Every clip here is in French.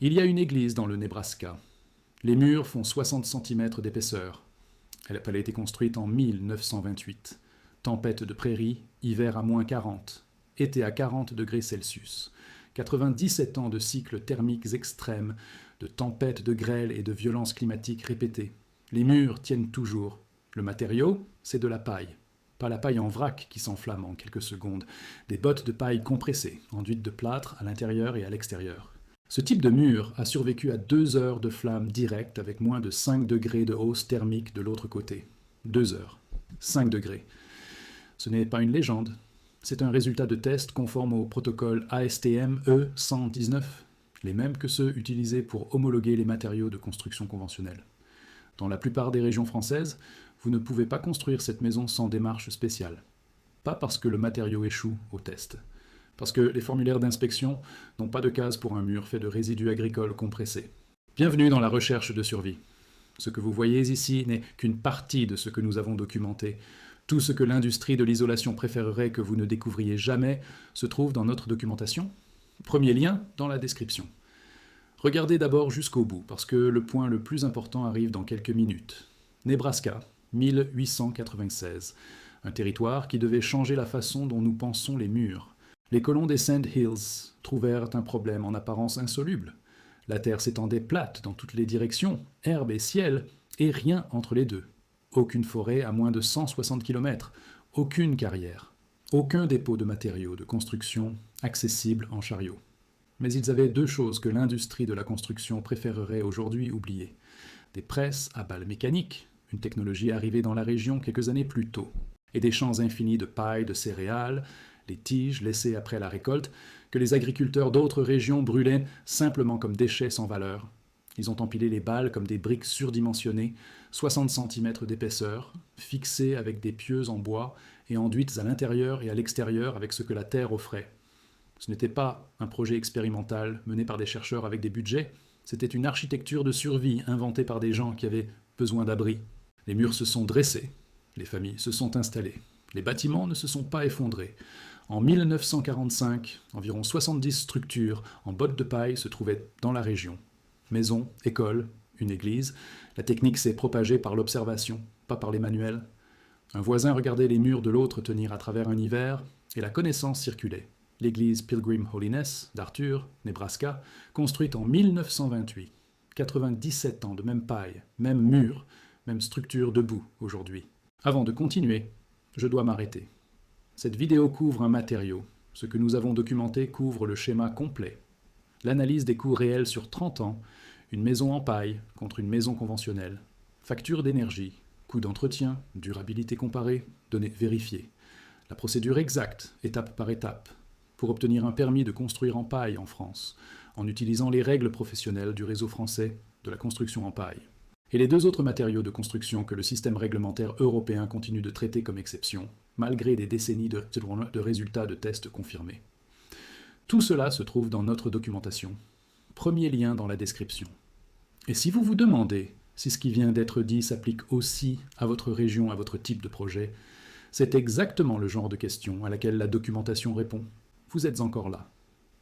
Il y a une église dans le Nebraska. Les murs font 60 cm d'épaisseur. Elle a été construite en 1928. Tempête de prairie, hiver à -40, été à 40 degrés Celsius. 97 ans de cycles thermiques extrêmes, de tempêtes de grêle et de violences climatiques répétées. Les murs tiennent toujours. Le matériau, c'est de la paille. Pas la paille en vrac qui s'enflamme en quelques secondes. Des bottes de paille compressées, enduites de plâtre à l'intérieur et à l'extérieur. Ce type de mur a survécu à 2 heures de flamme directe avec moins de 5 degrés de hausse thermique de l'autre côté. 2 heures. 5 degrés. Ce n'est pas une légende. C'est un résultat de test conforme au protocole ASTM E119, les mêmes que ceux utilisés pour homologuer les matériaux de construction conventionnels. Dans la plupart des régions françaises, vous ne pouvez pas construire cette maison sans démarche spéciale. Pas parce que le matériau échoue au test. Parce que les formulaires d'inspection n'ont pas de case pour un mur fait de résidus agricoles compressés. Bienvenue dans la recherche de survie. Ce que vous voyez ici n'est qu'une partie de ce que nous avons documenté. Tout ce que l'industrie de l'isolation préférerait que vous ne découvriez jamais se trouve dans notre documentation. Premier lien dans la description. Regardez d'abord jusqu'au bout, parce que le point le plus important arrive dans quelques minutes. Nebraska, 1896. Un territoire qui devait changer la façon dont nous pensons les murs. Les colons des Sand Hills trouvèrent un problème en apparence insoluble. La terre s'étendait plate dans toutes les directions, herbe et ciel, et rien entre les deux. Aucune forêt à moins de 160 km, aucune carrière, aucun dépôt de matériaux de construction accessible en chariot. Mais ils avaient 2 choses que l'industrie de la construction préférerait aujourd'hui oublier. Des presses à balles mécaniques, une technologie arrivée dans la région quelques années plus tôt, et des champs infinis de paille, de céréales, les tiges laissées après la récolte, que les agriculteurs d'autres régions brûlaient simplement comme déchets sans valeur. Ils ont empilé les balles comme des briques surdimensionnées, 60 cm d'épaisseur, fixées avec des pieux en bois et enduites à l'intérieur et à l'extérieur avec ce que la terre offrait. Ce n'était pas un projet expérimental mené par des chercheurs avec des budgets, c'était une architecture de survie inventée par des gens qui avaient besoin d'abri. Les murs se sont dressés, les familles se sont installées, les bâtiments ne se sont pas effondrés. En 1945, environ 70 structures en bottes de paille se trouvaient dans la région. Maisons, écoles, une église. La technique s'est propagée par l'observation, pas par les manuels. Un voisin regardait les murs de l'autre tenir à travers un hiver, et la connaissance circulait. L'église Pilgrim Holiness d'Arthur, Nebraska, construite en 1928. 97 ans de même paille, même mur, même structure debout aujourd'hui. Avant de continuer, je dois m'arrêter. Cette vidéo couvre un matériau. Ce que nous avons documenté couvre le schéma complet. L'analyse des coûts réels sur 30 ans, une maison en paille contre une maison conventionnelle. Facture d'énergie, coût d'entretien, durabilité comparée, données vérifiées. La procédure exacte, étape par étape, pour obtenir un permis de construire en paille en France, en utilisant les règles professionnelles du réseau français de la construction en paille. Et les 2 autres matériaux de construction que le système réglementaire européen continue de traiter comme exception, malgré des décennies de résultats de tests confirmés. Tout cela se trouve dans notre documentation. Premier lien dans la description. Et si vous vous demandez si ce qui vient d'être dit s'applique aussi à votre région, à votre type de projet, c'est exactement le genre de question à laquelle la documentation répond. Vous êtes encore là.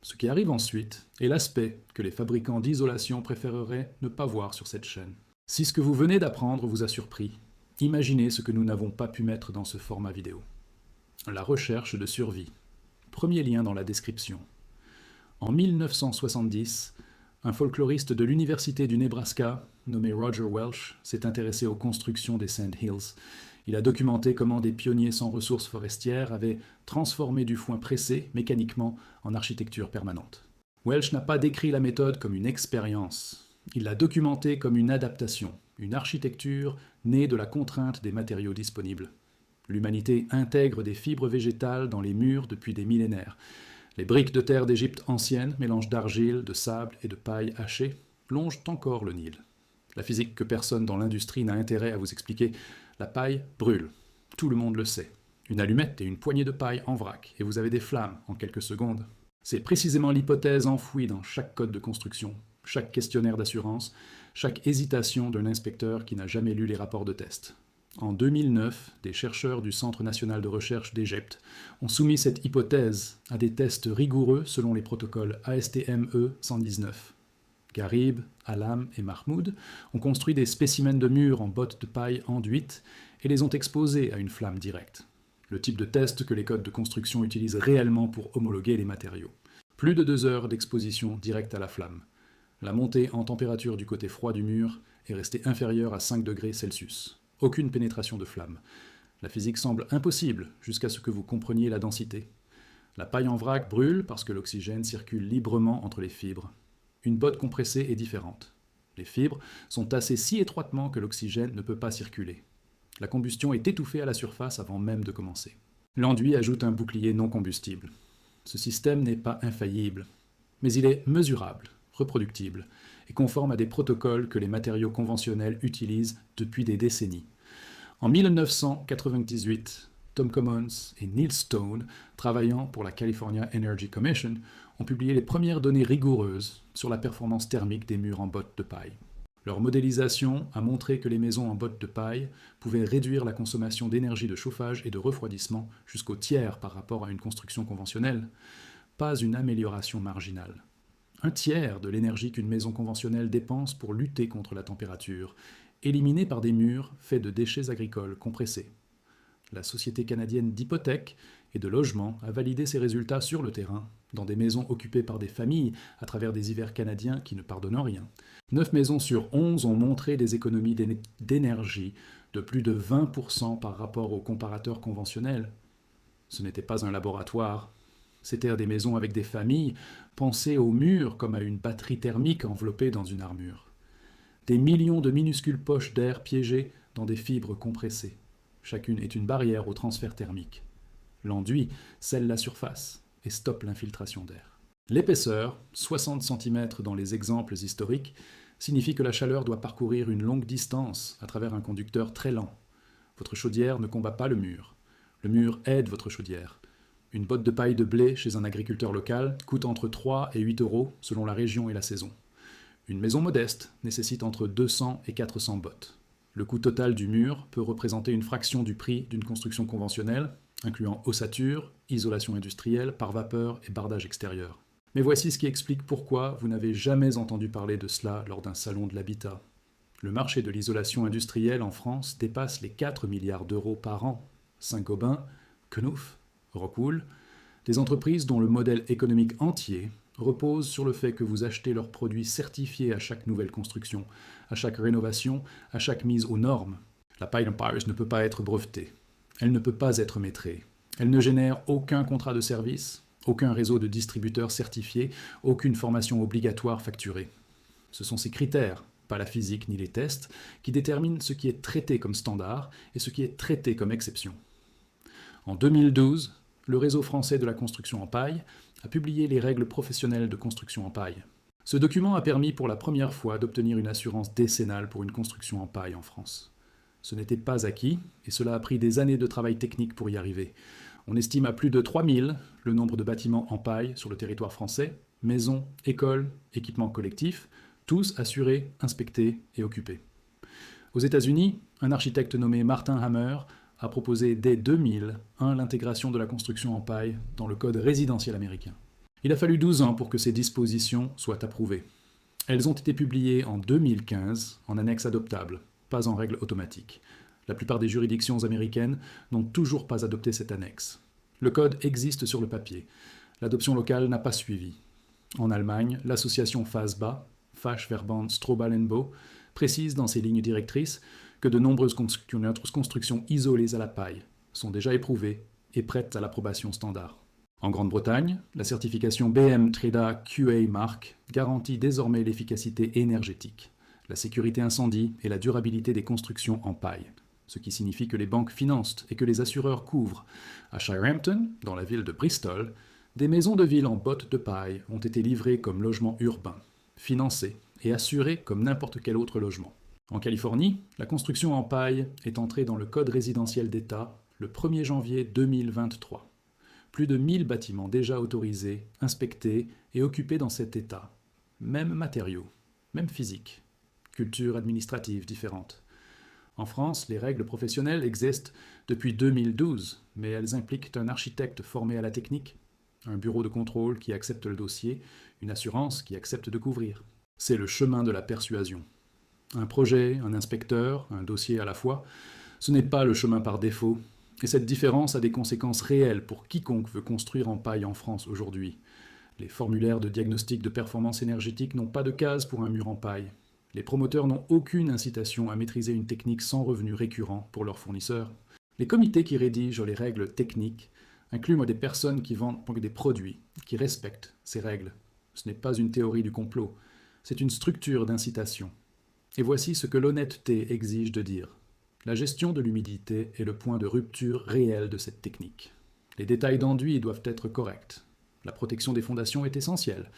Ce qui arrive ensuite est l'aspect que les fabricants d'isolation préféreraient ne pas voir sur cette chaîne. Si ce que vous venez d'apprendre vous a surpris, imaginez ce que nous n'avons pas pu mettre dans ce format vidéo. La recherche de survie. Premier lien dans la description. En 1970, un folkloriste de l'université du Nebraska, nommé Roger Welch, s'est intéressé aux constructions des Sand Hills. Il a documenté comment des pionniers sans ressources forestières avaient transformé du foin pressé mécaniquement en architecture permanente. Welch n'a pas décrit la méthode comme une expérience. Il l'a documenté comme une adaptation, une architecture née de la contrainte des matériaux disponibles. L'humanité intègre des fibres végétales dans les murs depuis des millénaires. Les briques de terre d'Égypte ancienne, mélange d'argile, de sable et de paille hachée, longent encore le Nil. La physique que personne dans l'industrie n'a intérêt à vous expliquer, la paille brûle. Tout le monde le sait. Une allumette et une poignée de paille en vrac, et vous avez des flammes en quelques secondes. C'est précisément l'hypothèse enfouie dans chaque code de construction, chaque questionnaire d'assurance, chaque hésitation d'un inspecteur qui n'a jamais lu les rapports de test. En 2009, des chercheurs du Centre national de recherche d'Égypte ont soumis cette hypothèse à des tests rigoureux selon les protocoles ASTM E119. Garib, Alam et Mahmoud ont construit des spécimens de murs en bottes de paille enduites et les ont exposés à une flamme directe. Le type de test que les codes de construction utilisent réellement pour homologuer les matériaux. Plus de 2 heures d'exposition directe à la flamme. La montée en température du côté froid du mur est restée inférieure à 5 degrés Celsius. Aucune pénétration de flamme. La physique semble impossible jusqu'à ce que vous compreniez la densité. La paille en vrac brûle parce que l'oxygène circule librement entre les fibres. Une botte compressée est différente. Les fibres sont tassées si étroitement que l'oxygène ne peut pas circuler. La combustion est étouffée à la surface avant même de commencer. L'enduit ajoute un bouclier non combustible. Ce système n'est pas infaillible, mais il est mesurable, reproductible et conforme à des protocoles que les matériaux conventionnels utilisent depuis des décennies. En 1998, Tom Commons et Neil Stone, travaillant pour la California Energy Commission, ont publié les premières données rigoureuses sur la performance thermique des murs en bottes de paille. Leur modélisation a montré que les maisons en bottes de paille pouvaient réduire la consommation d'énergie de chauffage et de refroidissement jusqu'au tiers par rapport à une construction conventionnelle. Pas une amélioration marginale. Un tiers de l'énergie qu'une maison conventionnelle dépense pour lutter contre la température, éliminée par des murs faits de déchets agricoles compressés. La Société canadienne d'hypothèques et de logement a validé ces résultats sur le terrain, dans des maisons occupées par des familles à travers des hivers canadiens qui ne pardonnent rien. 9 maisons sur 11 ont montré des économies d'énergie de plus de 20% par rapport aux comparateurs conventionnels. Ce n'était pas un laboratoire. C'étaient des maisons avec des familles, pensées au mur comme à une batterie thermique enveloppée dans une armure. Des millions de minuscules poches d'air piégées dans des fibres compressées. Chacune est une barrière au transfert thermique. L'enduit scelle la surface et stoppe l'infiltration d'air. L'épaisseur, 60 cm dans les exemples historiques, signifie que la chaleur doit parcourir une longue distance à travers un conducteur très lent. Votre chaudière ne combat pas le mur. Le mur aide votre chaudière. Une botte de paille de blé chez un agriculteur local coûte entre 3 et 8 euros selon la région et la saison. Une maison modeste nécessite entre 200 et 400 bottes. Le coût total du mur peut représenter une fraction du prix d'une construction conventionnelle, incluant ossature, isolation industrielle, par vapeur et bardage extérieur. Mais voici ce qui explique pourquoi vous n'avez jamais entendu parler de cela lors d'un salon de l'habitat. Le marché de l'isolation industrielle en France dépasse les 4 milliards d'euros par an. Saint-Gobain, Knuth, Rockwool, des entreprises dont le modèle économique entier repose sur le fait que vous achetez leurs produits certifiés à chaque nouvelle construction, à chaque rénovation, à chaque mise aux normes. La Pile Empires ne peut pas être brevetée. Elle ne peut pas être maîtrisée. Elle ne génère aucun contrat de service, aucun réseau de distributeurs certifiés, aucune formation obligatoire facturée. Ce sont ces critères, pas la physique ni les tests, qui déterminent ce qui est traité comme standard et ce qui est traité comme exception. En 2012, le réseau français de la construction en paille a publié les règles professionnelles de construction en paille. Ce document a permis pour la première fois d'obtenir une assurance décennale pour une construction en paille en France. Ce n'était pas acquis, et cela a pris des années de travail technique pour y arriver. On estime à plus de 3000 le nombre de bâtiments en paille sur le territoire français, maisons, écoles, équipements collectifs, tous assurés, inspectés et occupés. Aux États-Unis, un architecte nommé Martin Hammer a proposé dès 2001 l'intégration de la construction en paille dans le code résidentiel américain. Il a fallu 12 ans pour que ces dispositions soient approuvées. Elles ont été publiées en 2015 en annexe adoptable, pas en règle automatique. La plupart des juridictions américaines n'ont toujours pas adopté cette annexe. Le code existe sur le papier. L'adoption locale n'a pas suivi. En Allemagne, l'association FASBA, Fachverband Strobel&Bau, précise dans ses lignes directrices que de nombreuses constructions isolées à la paille sont déjà éprouvées et prêtes à l'approbation standard. En Grande-Bretagne, la certification BM TREDA QA Mark garantit désormais l'efficacité énergétique, la sécurité incendie et la durabilité des constructions en paille, ce qui signifie que les banques financent et que les assureurs couvrent. À Shirehampton, dans la ville de Bristol, des maisons de ville en bottes de paille ont été livrées comme logements urbains, financés et assurés comme n'importe quel autre logement. En Californie, la construction en paille est entrée dans le Code résidentiel d'État le 1er janvier 2023. Plus de 1000 bâtiments déjà autorisés, inspectés et occupés dans cet état. Même matériaux, même physique, culture administrative différente. En France, les règles professionnelles existent depuis 2012, mais elles impliquent un architecte formé à la technique, un bureau de contrôle qui accepte le dossier, une assurance qui accepte de couvrir. C'est le chemin de la persuasion. Un projet, un inspecteur, un dossier à la fois, ce n'est pas le chemin par défaut, et cette différence a des conséquences réelles pour quiconque veut construire en paille en France aujourd'hui. Les formulaires de diagnostic de performance énergétique n'ont pas de case pour un mur en paille. Les promoteurs n'ont aucune incitation à maîtriser une technique sans revenu récurrent pour leurs fournisseurs. Les comités qui rédigent les règles techniques incluent des personnes qui vendent des produits, qui respectent ces règles. Ce n'est pas une théorie du complot, c'est une structure d'incitation. Et voici ce que l'honnêteté exige de dire. La gestion de l'humidité est le point de rupture réel de cette technique. Les détails d'enduit doivent être corrects. La protection des fondations est essentielle.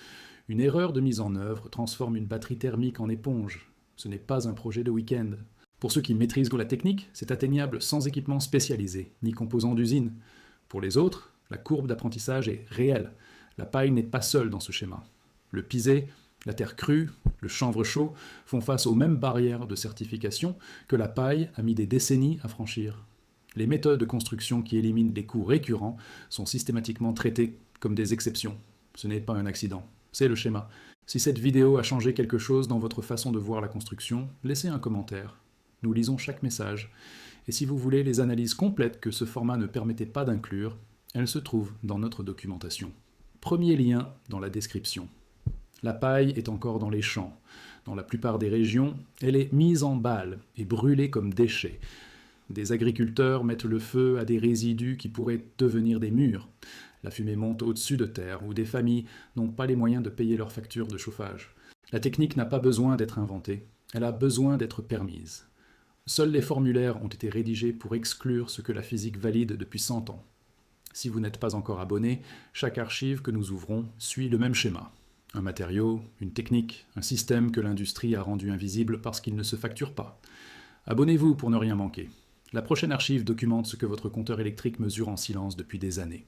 Une erreur de mise en œuvre transforme une batterie thermique en éponge. Ce n'est pas un projet de week-end. Pour ceux qui maîtrisent la technique, c'est atteignable sans équipement spécialisé, ni composants d'usine. Pour les autres, la courbe d'apprentissage est réelle. La paille n'est pas seule dans ce schéma. Le pisé, la terre crue, le chanvre chaud font face aux mêmes barrières de certification que la paille a mis des décennies à franchir. Les méthodes de construction qui éliminent les coûts récurrents sont systématiquement traitées comme des exceptions. Ce n'est pas un accident, c'est le schéma. Si cette vidéo a changé quelque chose dans votre façon de voir la construction, laissez un commentaire. Nous lisons chaque message. Et si vous voulez les analyses complètes que ce format ne permettait pas d'inclure, elles se trouvent dans notre documentation. Premier lien dans la description. La paille est encore dans les champs. Dans la plupart des régions, elle est mise en balle et brûlée comme déchet. Des agriculteurs mettent le feu à des résidus qui pourraient devenir des murs. La fumée monte au-dessus de terre, où des familles n'ont pas les moyens de payer leurs factures de chauffage. La technique n'a pas besoin d'être inventée, elle a besoin d'être permise. Seuls les formulaires ont été rédigés pour exclure ce que la physique valide depuis 100 ans. Si vous n'êtes pas encore abonné, chaque archive que nous ouvrons suit le même schéma. Un matériau, une technique, un système que l'industrie a rendu invisible parce qu'il ne se facture pas. Abonnez-vous pour ne rien manquer. La prochaine archive documente ce que votre compteur électrique mesure en silence depuis des années.